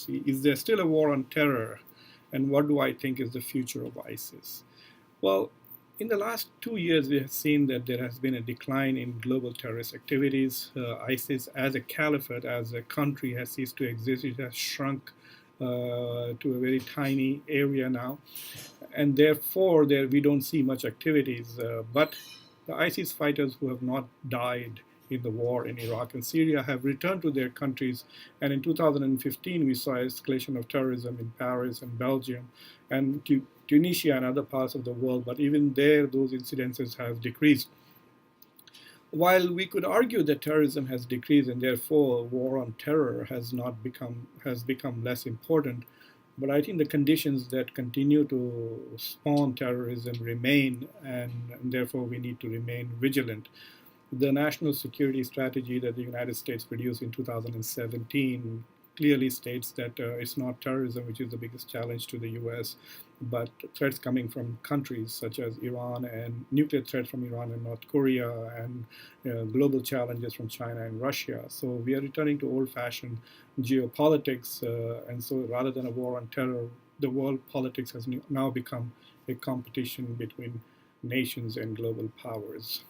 Is there still a war on terror? And what do I think is the future of ISIS? Well, in the last 2 years, we have seen that there has been a decline in global terrorist activities. ISIS, as a caliphate, as a country, has ceased to exist. It has shrunk to a very tiny area now, and therefore, there we don't see much activities. But the ISIS fighters who have not died in the war in Iraq and Syria have returned to their countries. And in 2015, we saw escalation of terrorism in Paris and Belgium and Tunisia and other parts of the world. But even there, those incidences have decreased. While we could argue that terrorism has decreased and therefore war on terror has become less important, but I think the conditions that continue to spawn terrorism remain, and therefore we need to remain vigilant. The national security strategy that the United States produced in 2017 clearly states that it's not terrorism which is the biggest challenge to the US, but threats coming from countries such as Iran and nuclear threats from Iran and North Korea and global challenges from China and Russia. So we are returning to old-fashioned geopolitics, and so rather than a war on terror, the world politics has now become a competition between nations and global powers.